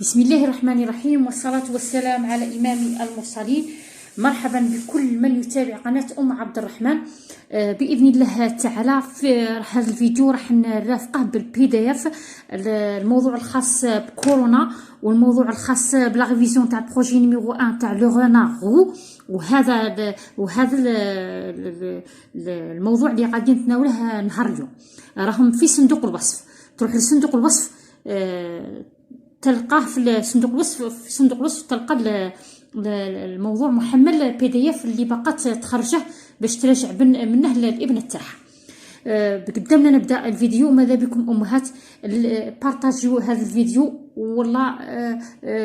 بسم الله الرحمن الرحيم، والصلاة والسلام على إمام المرسلين. مرحبا بكل من يتابع قناة عبد الرحمن. بإذن الله تعالى في هذا الفيديو راح نرافقه بالبي دي اف الموضوع الخاص بكورونا والموضوع الخاص بلا ريفيزيون تاع البروجي نيميرو 1 تاع لو غو. وهذا الموضوع اللي غادي نتناوله نهار اليوم راهم في صندوق الوصف. تروح لصندوق الوصف تلقاه في صندوق الوصف تلقى الموضوع محمل بي دي اف اللي بقات تخرجه باش تراجع منه الابن تاعها. قدامنا نبدا الفيديو. ماذا بكم امهات بارطاجيو هذا الفيديو والله،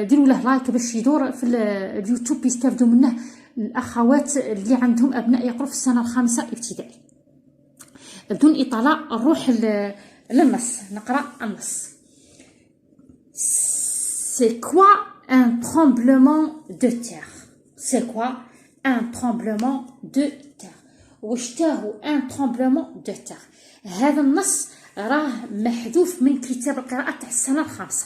ديروا له لايك باش يدور في اليوتيوب يستافدوا منه الاخوات اللي عندهم ابناء يقروا في السنه الخامسه ابتدائي. بدون اطاله نروح للنص نقرا النص. C'est quoi un tremblement de terre? C'est quoi un tremblement de terre? واشتاهو un tremblement de terre. هذا النص راه محذوف من كتاب القراءة تاع السنة الخامسة.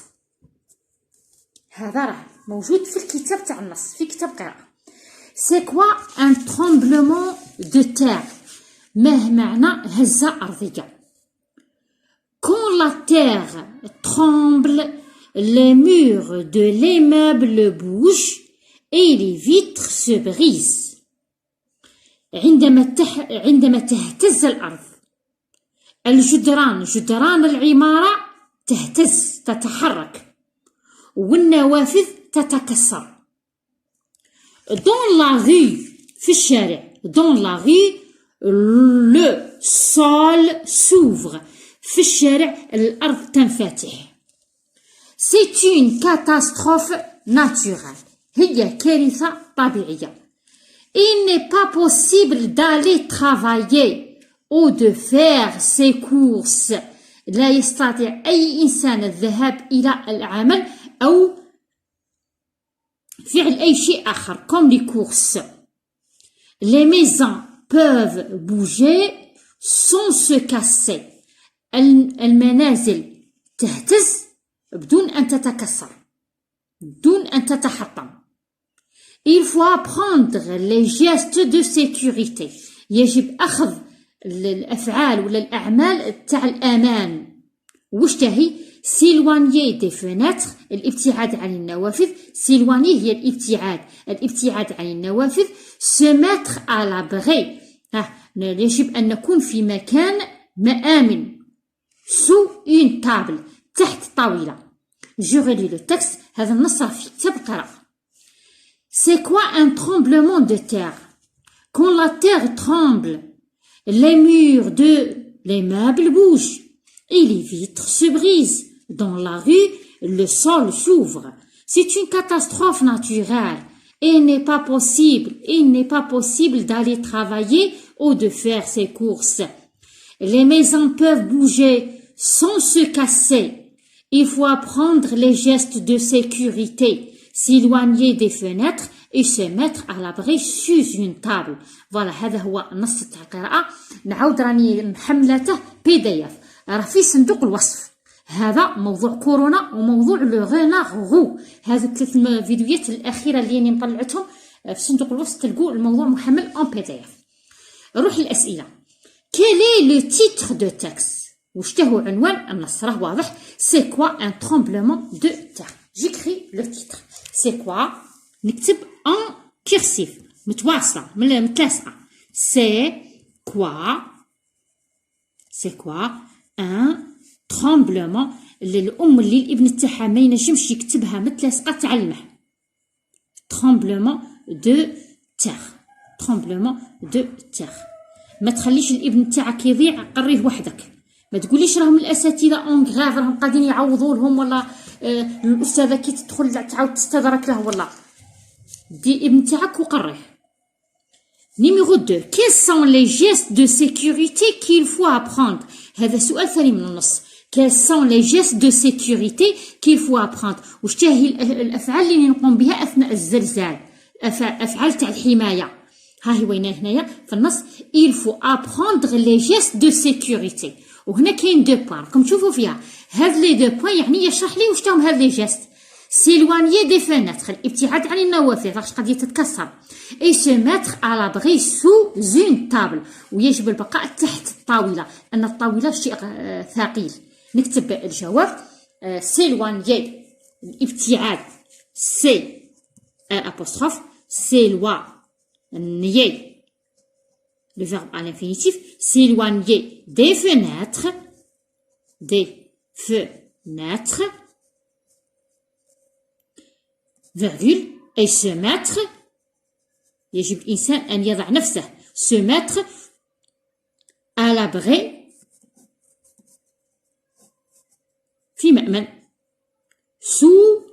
هذا راه موجود في الكتاب تاع النص في كتاب القراءة. C'est quoi un tremblement de terre? ما معنى هزة أرضية؟ Quand la terre tremble, les murs de l'immeuble bougent et les vitres se brisent. عندما تهتز الأرض، جدران العمارة تهتز تتحرك والنوافذ تتكسر. Dans la rue في الشارع، dans la rue le sol s'ouvre. في الشارع الأرض تنفتح. C'est une catastrophe naturelle. هي كارثة طبيعية. Il n'est pas possible d'aller travailler ou de faire ses courses. لا يستطيع أي إنسان الذهاب إلى العمل أو فعل أي شيء آخر comme les courses. Les maisons peuvent bouger sans se casser. المنازل تهتز بدون أن تتكسر، بدون أن تتحطم. Il faut apprendre les gestes de sécurité. يجب أخذ الأفعال ولا الأعمال تاع الأمان. وش تهي؟ s'éloigner des fenêtres الابتعاد عن النوافذ. s'éloigner هي الابتعاد عن النوافذ. se mettre à l'abri يجب أن نكون في مكان آمن. sous une table تحت طاولة. Je relis le texte. هذا النص في كتاب القراءة. C'est quoi un tremblement de terre? Quand la terre tremble, les murs de l'immeuble bougent et les vitres se brisent. Dans la rue, le sol s'ouvre. C'est une catastrophe naturelle. Il n'est pas possible d'aller travailler ou de faire ses courses. Les maisons peuvent bouger sans se casser. Il faut apprendre les gestes de sécurité, s'éloigner des fenêtres et se mettre à l'abri sous une table. Voilà, هذا هو النص تاع القراءة. نعاود راني محملته بي دي اف، راه في صندوق الوصف. هذا موضوع كورونا وموضوع لو غو. هذو الثلاث فيديوهات الأخيرة اللي أنا مطلعتهم في صندوق الوصف تلقوا الموضوع محمل en PDF. نروح للأسئلة. Quel est le titre de texte? وشتهو عنوان النص؟ راه واضح. C'est quoi un tremblement de terre? J'écris le titre. C'est quoi؟ نكتب en cursif متواصلة متلاصقة. C'est quoi un tremblement. الأم اللي الابن تاعها ما ينجمش يكتبها متلاصقة تعلمه. tremblement de terre. ما تخليش الابن تاعك يضيع، قريه وحدك. ما تقوليش راهم الاساتذه اون غراف راهم قاعدين يعوضوا لهم، ولا الاستاذه كي تدخل تعاود تستدرك له، والله دي ابن تاعك وقريه. نيميرو 2. Quels sont les gestes de sécurité qu'il faut apprendre? هذا سؤال ثاني من النص. Quels sont les gestes de sécurité qu'il faut apprendre? وش تاهي الافعال اللي نقوم بها اثناء الزلزال؟ افعال تاع الحمايه. ها هي وين هنايا في النص. il faut apprendre les gestes de sécurité. وهنا كاين دو بوان راكم تشوفوا فيها. هاد لي دو بوان يعني يشرح لي واش تاهم هاد لي جيست. s'éloigner des fenêtres الابتعاد عن النوافذ راش قد يتكسر et se mettre à l'abri sous une table ويجب البقاء تحت الطاولة أن الطاولة شيء ثقيل. نكتب الجواب s'éloigner الابتعاد سي apostrophe s'éloigner le verbe à l'infinitif s'éloigner des fenêtres virgule et se mettre يجب الإنسان أن يضع نفسه se mettre à l'abri في مأمن sous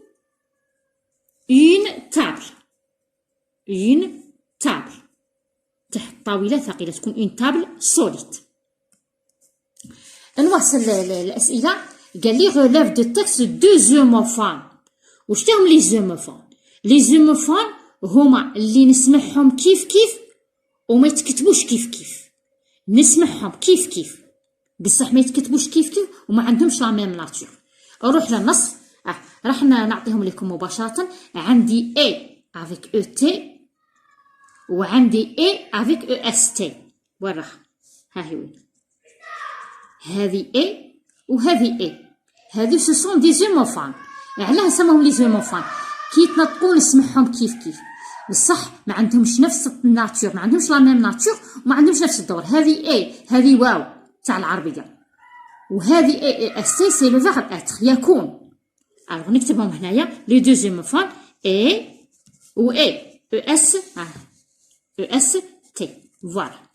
une table تحت طاولة ثقيلة تكون une table solide. نواصل الأسئلة. قال لي relève de texte deux homophones. واش تاهم لي زوموفون؟ لي زوموفون هما اللي نسمعهم كيف وما يتكتبوش كيف نسمعهم كيف بصح ما يتكتبوش كيف وما عندهمش لا ميم ناتور. اروح للنص. راح نعطيهم لكم مباشرة. عندي اي افيك او تي وعندي اي افيك او اس تي. وين راح؟ ها هي وين؟ هذه اي وهذه اي. هذو سو سون دي زوموفون. علاه نسموهم لي زوموفون؟ كي يتنطقوا نسمعهم كيف بصح ما عندهمش نفس الناتور، ما عندهمش لا ميم ناتور وما عندهمش نفس الدور. هذه اي هذه واو تاع العربيه وهذه اي اس تي سي لو فيرب اتر يكون. الوغ نكتبهم هنايا لي دو زوموفون اي و اي او اس تي. فوالا.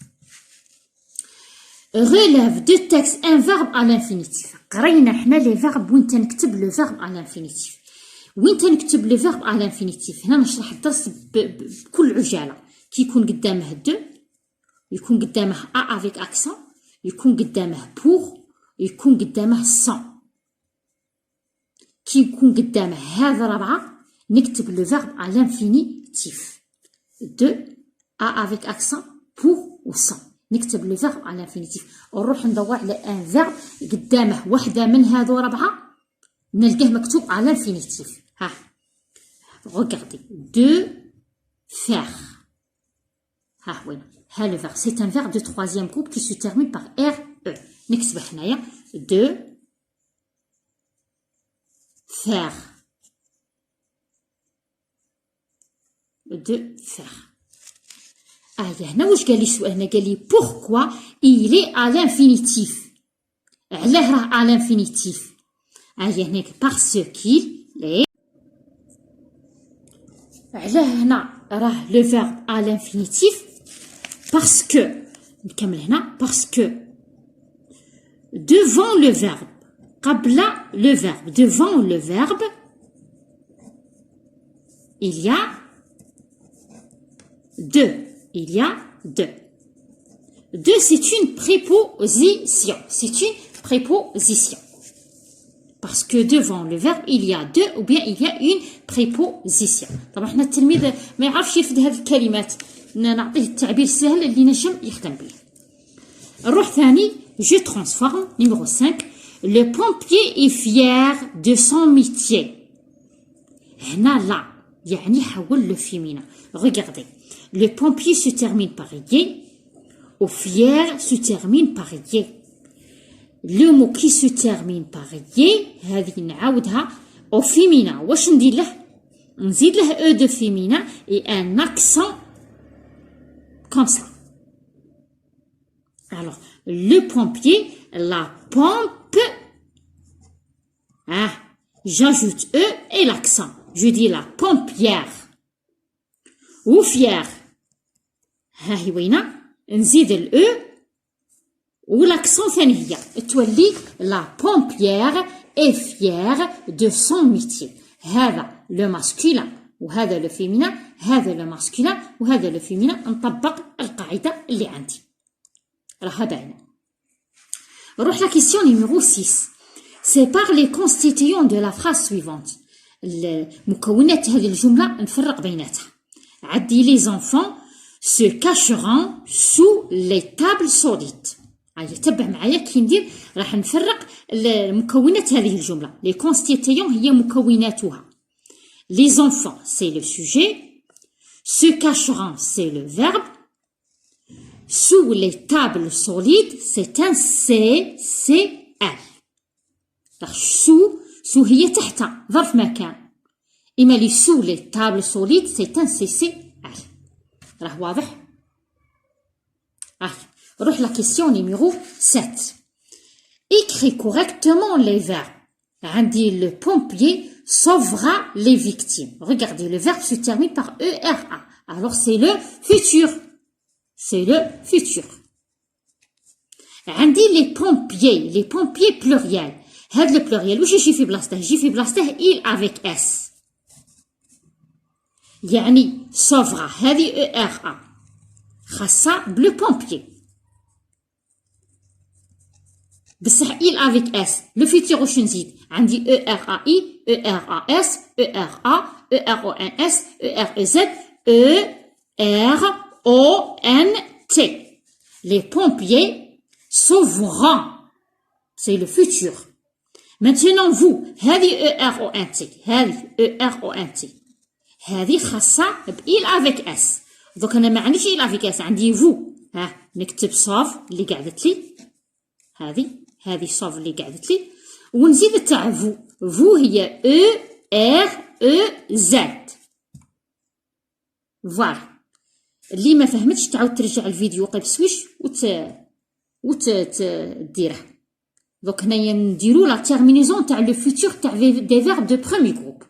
relève de texte un verbe à l'infinitif. قرينا حنا لي فيرب وين تنكتب لو فيرب à l'infinitif. وين تنكتب لو فيرب à l'infinitif هنا نشرح الدرس بكل عجالة. كي يكون قدامه دو، يكون قدامه ا افيك اكسون، يكون قدامه بور، يكون قدامه سون. كي يكون قدامه هذا ربعة نكتب لو فيرب à l'infinitif. دو ا افيك اكسون بور و سون نكتب لو فيرب على انفينيتيف. ونروح ندور على ان فيرب قدامه وحده من هذو ربعه نلقاه مكتوب على انفينيتيف. ها regardez de faire. ها وين؟ ها لو فيرب سي ان فيرب دو troisième groupe qui se termine par RE. نكتبه هنايا de faire. هنا واش قال لي السؤال هنا؟ قال لي pourquoi il est à l'infinitif. علاه راه à l'infinitif؟ هناك parce qu'il est. علاه هنا راه لو فيرب à l'infinitif parce que نكمل هنا parce que devant le verbe قبل le verbe devant le verbe il y a il y a deux. Deux, c'est une préposition. C'est une préposition. Parce que devant le verbe, il y a deux ou bien il y a une préposition. طبعا حنا التلميذ ما يعرفش يرفد هذه الكلمات، نعطيه التعبير السهل اللي نجم يخدم به. نروح ثاني. Je transforme. Numéro 5. Le pompier est fier de son métier. هنا لا يعني حول le féminin. Regardez. Le pompier se termine par y, au fier se termine par y. Le mot qui se termine par y هذه نعاودها au féminin. واش ندير له؟ نزيد له e de féminin et un accent comme ça. Alors le pompier, la pompe, j'ajoute e et l'accent. Je dis la pompière. Ou fier. ها هي وينه؟ نزيد الاو والاكسون ثاني هي تولي لا بومبيير اي فيير دو سون ميتي. هذا لو ماسكولين وهذا لو فيمينان، هذا لو ماسكولين وهذا لو فيمينان. نطبق القاعده اللي عندي راها باينه. نروح لا كيسيون نيميرو 6. سيبار لي كونستيتيون دو لا فراز سويفونت. مكونات هذه الجمله نفرق بيناتها. عدي لي زونفون se cacheront sous les tables solides. تبع معايا كي ندير راح نفرق مكونات هذه الجمله. لي كونستيتيون هي مكوناتها. Les enfants, c'est le sujet. Se cacheront, c'est le verbe. Sous les tables solides, c'est un CCL. sous هي تحت ظرف مكان. إما لي sous les tables solides, c'est un CCL. راه واضح؟ روح la question numéro 7. Écris correctement les verbes. عندي le pompier sauvera les victimes. Regardez, le verbe se termine par ERA. Alors c'est le futur. C'est le futur. عندي les pompiers pluriels. هذا le pluriel واش يجي في بلاصته؟ يجي في بلاصته il avec s. يعني sauvera هذه ERA خاصة بلو pompier. بصح il avec s le futur واش نزيد؟ عندي ERAI ERAS ERA ERONS EREZ ERONT. Les pompiers sauveront. C'est le futur. Maintenant vous, هذه ERONT هذه ERONT هذه خاصة ب il avec s. دوك أنا ما عنديش il avec s، عندي vous. نكتب صاف اللي قعدت لي هذه صاف اللي قعدت لي، ونزيد تاع vous هي EREZ. فوالا. اللي ما فهمتش تعاود ترجع الفيديو قبل سويش ديره. دوك هنايا نديرو لا تيرمينيزون تاع لو فيتور تاع دي فيرب دو بروميي جروب.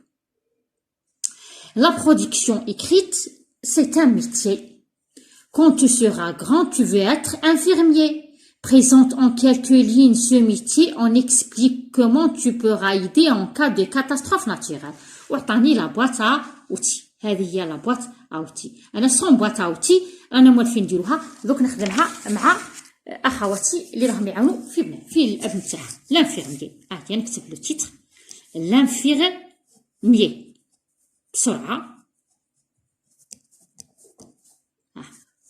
La production écrite, c'est un métier. Quand tu seras grand, tu veux être infirmier. Présente en quelques lignes ce métier, on explique comment tu peux aider en cas de catastrophe naturelle. وعطاني لا بواط اوتي. هذه هي لا بواط اوتي. انا سون بواط اوتي انا موالفين نديروها دوك نخدمها مع اخواتي اللي راهم يعاونوا في الابن تاعها لانفيرميي. عادي نكتب لو تيتر لانفيرميي بسرعه.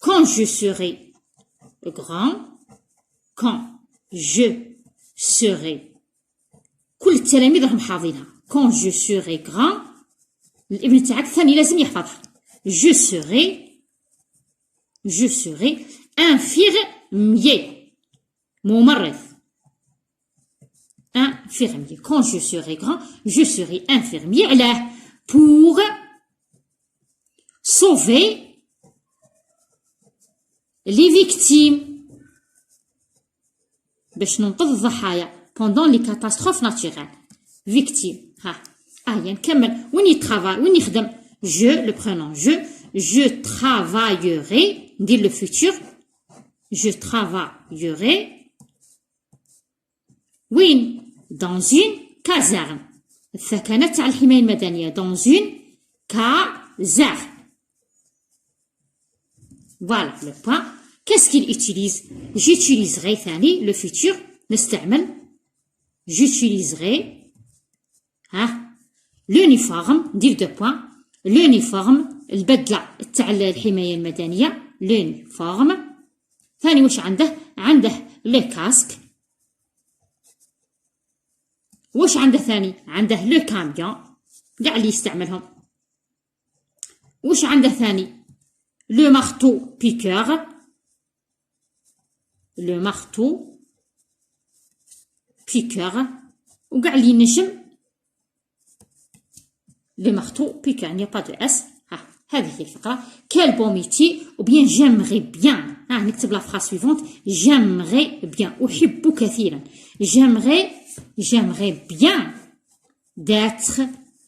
Quand je serai grand, quand je serai كل التلاميذ راهم حافظينها. Quand je serai grand الابن تاعك الثاني لازم يحفظها. Je serai infirmier ممرض. Infirmier. Quand je serai grand, je serai infirmier. علاه؟ pour sauver les victimes. باش ننقذ الضحايا pendant les catastrophes naturelles. Victime. نكمل. وين يترافاي وين يخدم؟ je le prénom je travaillerai. ندير le futur. Je travaillerai. وين؟ dans une caserne. الثكنة تاع الحماية المدنية. dans une caserne. Voilà le point. Qu'est-ce qu'il utilise? J'utiliserai ثاني le futur. نستعمل j'utiliserai l'uniforme. ندير دو بوان. l'uniforme البدلة تاع الحماية المدنية. l'uniforme. ثاني واش عنده لي كاسك. واش عنده ثاني؟ عنده لو كاميون كاع اللي يستعملهم. واش عنده ثاني؟ لو مارتو بيكور. لو مارتو بيكور وكاع اللي ينجم لو مارتو بيكور. ني با دو اس. هذه هي الفقرة. كال بون ميتي ou bien j'aimerais bien. نكتب لا فراس سويفونت. j'aimerais bien. أحب كثيرا.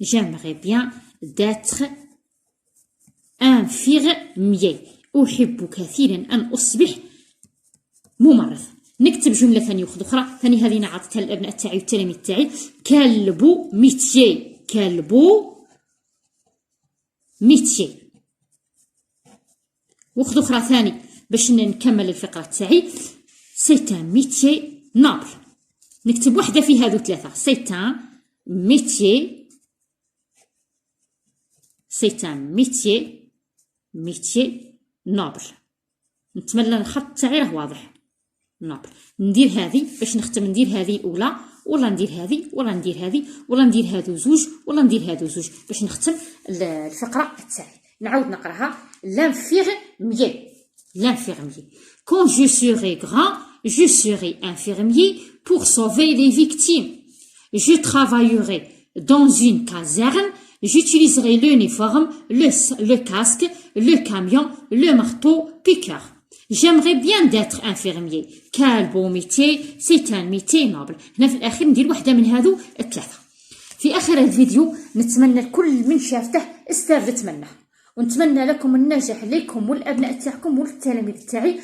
j'aimerais bien d'être infirmier. أحب كثيرا أن أصبح ممرض. نكتب جملة ثانية أخرى. ثاني هذه أنا عطيتها للأبناء تاعي والتلاميذ تاعي. كلب ميتيي. وخذ أخرى ثاني باش نكمل الفقرة تاعي. سي ان ميتيي نوبل. نكتب وحدة في هذو ثلاثة. سي ان ميتيي نوبل. نتمنى الخط تاعي راه واضح. نوبل. ندير هذه باش نختم. ندير هذه الأولى ولا ندير هذه ولا ندير هذه ولا ندير هادو زوج ولا ندير هادو زوج باش نختم الفقرة تاعي. نعاود نقراها. l'infirmier. Quand je serai grand, je serai infirmier pour sauver les victimes. Je travaillerai dans une caserne. J'utiliserai l'uniforme, le casque, le camion, le marteau-piqueur. J'aimerais bien d'être infirmier. Quel beau métier, c'est un métier noble. هنا في الأخير ندير واحدة من هذو الثلاثة. في آخر الفيديو نتمنى لكل من شافته استفدت منه، ونتمنى لكم النجاح لكم والأبناء تاعكم والتلاميذ تاعي.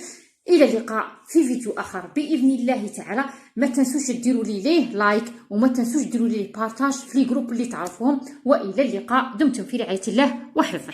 إلى اللقاء في فيديو آخر بإذن الله تعالى. ما تنسوش ديروا لي لايك وما تنسوش ديروا لي بارتاج في الجروب اللي تعرفوهم. وإلى اللقاء، دمتم في رعاية الله وحفظه.